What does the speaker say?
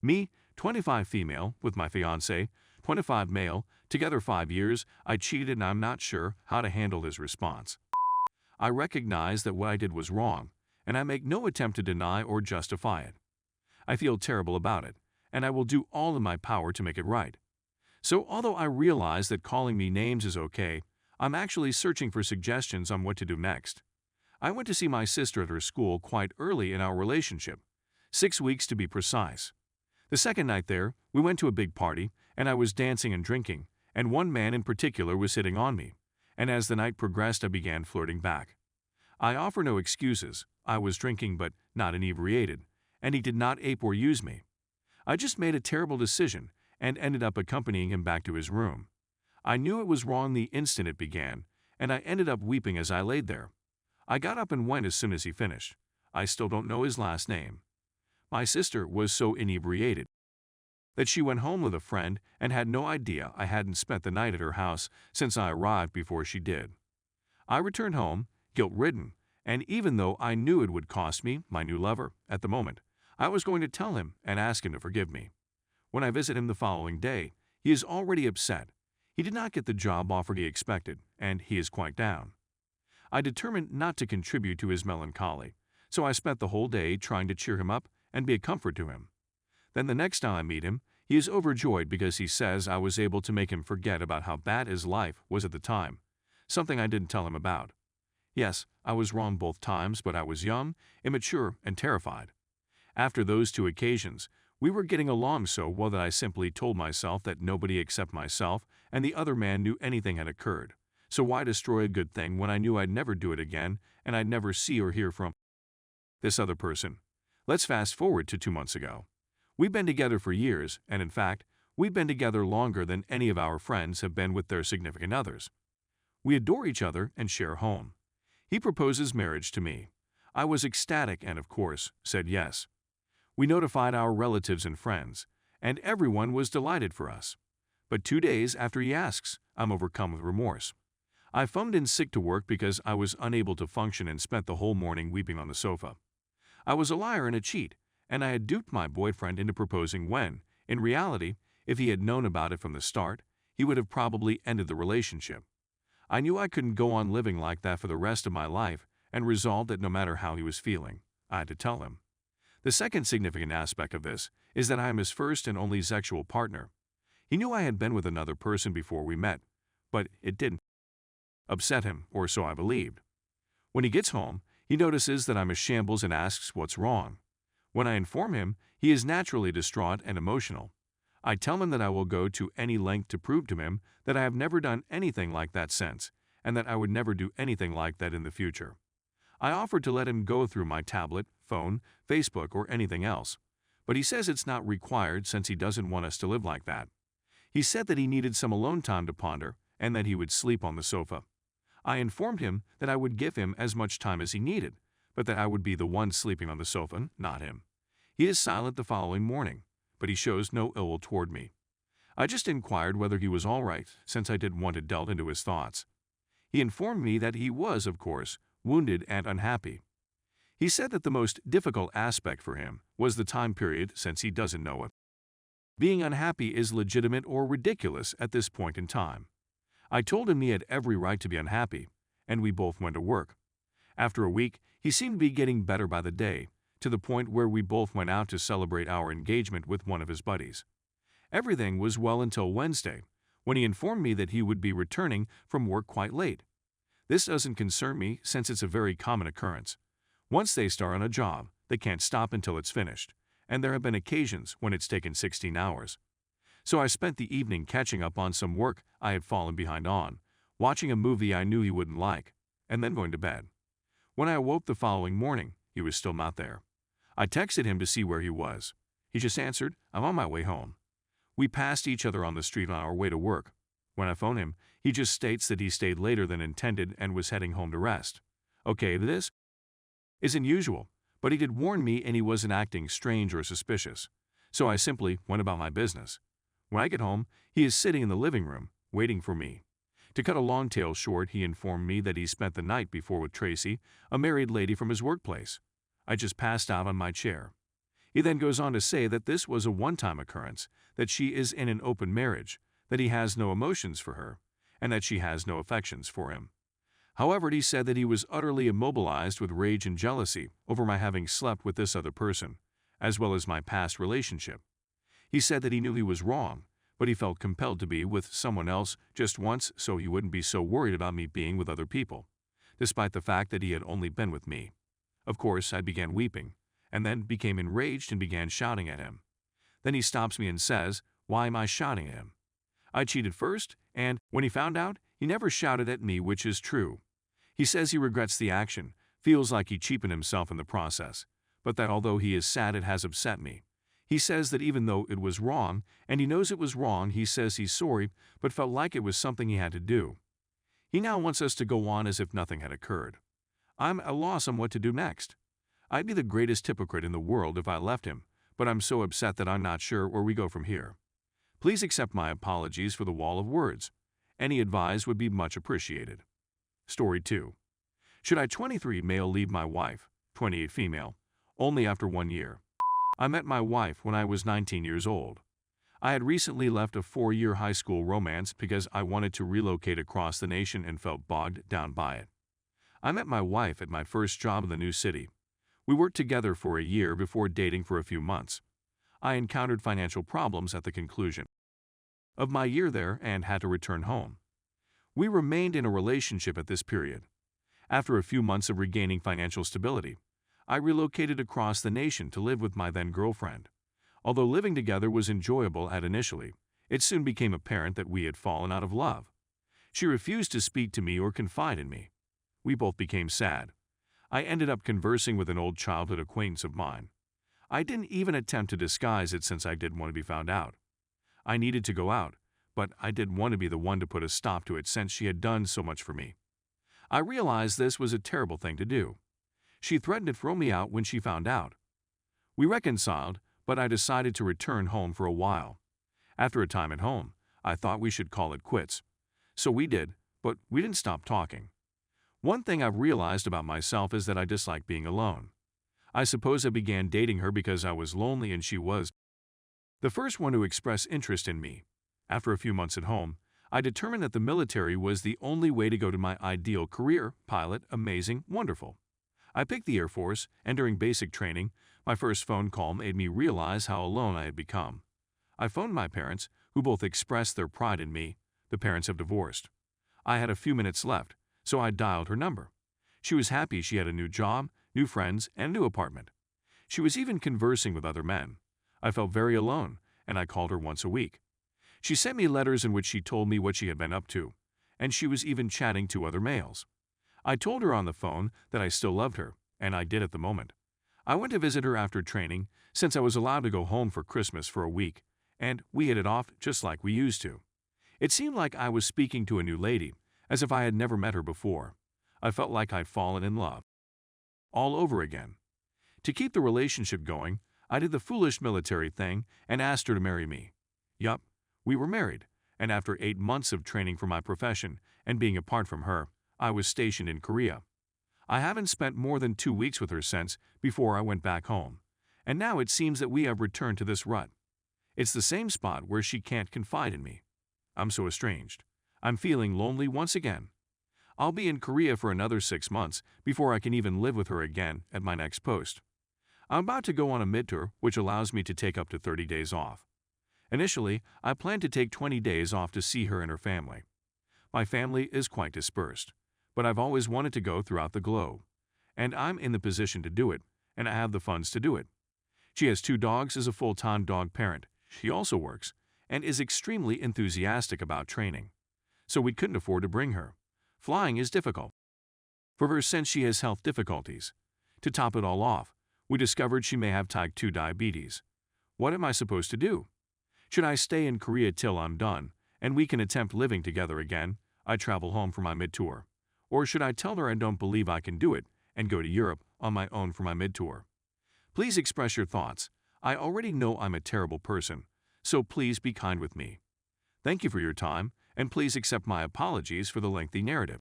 Me, 25 female, with my fiance, 25 male, together 5 years, I cheated and I'm not sure how to handle his response. I recognize that what I did was wrong, and I make no attempt to deny or justify it. I feel terrible about it, and I will do all in my power to make it right. So although I realize that calling me names is okay, I'm actually searching for suggestions on what to do next. I went to see my sister at her school quite early in our relationship, 6 weeks to be precise. The second night there, we went to a big party, and I was dancing and drinking, and one man in particular was hitting on me, and as the night progressed I began flirting back. I offer no excuses, I was drinking but not inebriated, and he did not ape or use me. I just made a terrible decision and ended up accompanying him back to his room. I knew it was wrong the instant it began, and I ended up weeping as I laid there. I got up and went as soon as he finished. I still don't know his last name. My sister was so inebriated that she went home with a friend and had no idea I hadn't spent the night at her house since I arrived before she did. I returned home, guilt-ridden, and even though I knew it would cost me, my new lover, at the moment, I was going to tell him and ask him to forgive me. When I visit him the following day, he is already upset. He did not get the job offer he expected, and he is quite down. I determined not to contribute to his melancholy, so I spent the whole day trying to cheer him up and be a comfort to him. Then the next time I meet him, he is overjoyed because he says I was able to make him forget about how bad his life was at the time, something I didn't tell him about. Yes, I was wrong both times, but I was young, immature, and terrified. After those 2 occasions, we were getting along so well that I simply told myself that nobody except myself and the other man knew anything had occurred. So why destroy a good thing when I knew I'd never do it again and I'd never see or hear from this other person? Let's fast forward to 2 months ago. We've been together for years, and in fact, we've been together longer than any of our friends have been with their significant others. We adore each other and share a home. He proposes marriage to me. I was ecstatic and, of course, said yes. We notified our relatives and friends, and everyone was delighted for us. But 2 days after he asks, I'm overcome with remorse. I phoned in sick to work because I was unable to function and spent the whole morning weeping on the sofa. I was a liar and a cheat, and I had duped my boyfriend into proposing when, in reality, if he had known about it from the start, he would have probably ended the relationship. I knew I couldn't go on living like that for the rest of my life and resolved that no matter how he was feeling, I had to tell him. The second significant aspect of this is that I am his first and only sexual partner. He knew I had been with another person before we met, but it didn't upset him, or so I believed. When he gets home, he notices that I'm a shambles and asks what's wrong. When I inform him, he is naturally distraught and emotional. I tell him that I will go to any length to prove to him that I have never done anything like that since, and that I would never do anything like that in the future. I offered to let him go through my tablet, phone, Facebook, or anything else, but he says it's not required since he doesn't want us to live like that. He said that he needed some alone time to ponder and that he would sleep on the sofa. I informed him that I would give him as much time as he needed, but that I would be the one sleeping on the sofa, not him. He is silent the following morning, but he shows no ill will toward me. I just inquired whether he was all right, since I didn't want to delve into his thoughts. He informed me that he was, of course, wounded and unhappy. He said that the most difficult aspect for him was the time period since he doesn't know it. Being unhappy is legitimate or ridiculous at this point in time. I told him he had every right to be unhappy, and we both went to work. After a week, he seemed to be getting better by the day, to the point where we both went out to celebrate our engagement with one of his buddies. Everything was well until Wednesday, when he informed me that he would be returning from work quite late. This doesn't concern me since it's a very common occurrence. Once they start on a job, they can't stop until it's finished, and there have been occasions when it's taken 16 hours. So I spent the evening catching up on some work I had fallen behind on, watching a movie I knew he wouldn't like, and then going to bed. When I awoke the following morning, he was still not there. I texted him to see where he was. He just answered, "I'm on my way home." We passed each other on the street on our way to work. When I phone him, he just states that he stayed later than intended and was heading home to rest. Okay, this isn't usual, but he did warn me and he wasn't acting strange or suspicious, so I simply went about my business. When I get home, he is sitting in the living room, waiting for me. To cut a long tale short, he informed me that he spent the night before with Tracy, a married lady from his workplace. I just passed out on my chair. He then goes on to say that this was a one-time occurrence, that she is in an open marriage, that he has no emotions for her, and that she has no affections for him. However, he said that he was utterly immobilized with rage and jealousy over my having slept with this other person, as well as my past relationship. He said that he knew he was wrong, but he felt compelled to be with someone else just once so he wouldn't be so worried about me being with other people, despite the fact that he had only been with me. Of course, I began weeping, and then became enraged and began shouting at him. Then he stops me and says, "Why am I shouting at him? I cheated first, and when he found out, he never shouted at me, which is true." He says he regrets the action, feels like he cheapened himself in the process, but that although he is sad it has upset me. He says that even though it was wrong, and he knows it was wrong, he says he's sorry, but felt like it was something he had to do. He now wants us to go on as if nothing had occurred. I'm at a loss on what to do next. I'd be the greatest hypocrite in the world if I left him, but I'm so upset that I'm not sure where we go from here. Please accept my apologies for the wall of words. Any advice would be much appreciated. Story 2. Should I 23 male leave my wife, 28 female, only after 1 year? I met my wife when I was 19 years old. I had recently left a 4-year high school romance because I wanted to relocate across the nation and felt bogged down by it. I met my wife at my first job in the new city. We worked together for a year before dating for a few months. I encountered financial problems at the conclusion of my year there and had to return home. We remained in a relationship at this period. After a few months of regaining financial stability, I relocated across the nation to live with my then-girlfriend. Although living together was enjoyable initially, it soon became apparent that we had fallen out of love. She refused to speak to me or confide in me. We both became sad. I ended up conversing with an old childhood acquaintance of mine. I didn't even attempt to disguise it since I didn't want to be found out. I needed to go out, but I didn't want to be the one to put a stop to it since she had done so much for me. I realized this was a terrible thing to do. She threatened to throw me out when she found out. We reconciled, but I decided to return home for a while. After a time at home, I thought we should call it quits. So we did, but we didn't stop talking. One thing I've realized about myself is that I dislike being alone. I suppose I began dating her because I was lonely and she was the first one to express interest in me. After a few months at home, I determined that the military was the only way to go to my ideal career, pilot, amazing, wonderful. I picked the Air Force, and during basic training, my first phone call made me realize how alone I had become. I phoned my parents, who both expressed their pride in me. The parents have divorced. I had a few minutes left, so I dialed her number. She was happy she had a new job, new friends, and a new apartment. She was even conversing with other men. I felt very alone, and I called her once a week. She sent me letters in which she told me what she had been up to, and she was even chatting to other males. I told her on the phone that I still loved her, and I did at the moment. I went to visit her after training, since I was allowed to go home for Christmas for a week, and we hit it off just like we used to. It seemed like I was speaking to a new lady, as if I had never met her before. I felt like I'd fallen in love all over again. To keep the relationship going, I did the foolish military thing and asked her to marry me. Yup, we were married, and after 8 months of training for my profession and being apart from her, I was stationed in Korea. I haven't spent more than 2 weeks with her since before I went back home, and now it seems that we have returned to this rut. It's the same spot where she can't confide in me. I'm so estranged. I'm feeling lonely once again. I'll be in Korea for another 6 months before I can even live with her again at my next post. I'm about to go on a mid-tour, which allows me to take up to 30 days off. Initially, I plan to take 20 days off to see her and her family. My family is quite dispersed, but I've always wanted to go throughout the globe, and I'm in the position to do it, and I have the funds to do it. She has 2 dogs as a full-time dog parent. She also works and is extremely enthusiastic about training, so we couldn't afford to bring her. Flying is difficult for her since she has health difficulties. To top it all off, we discovered she may have type 2 diabetes. What am I supposed to do? Should I stay in Korea till I'm done, and we can attempt living together again, I travel home for my mid-tour? Or should I tell her I don't believe I can do it and go to Europe on my own for my mid-tour? Please express your thoughts. I already know I'm a terrible person, so please be kind with me. Thank you for your time, and please accept my apologies for the lengthy narrative.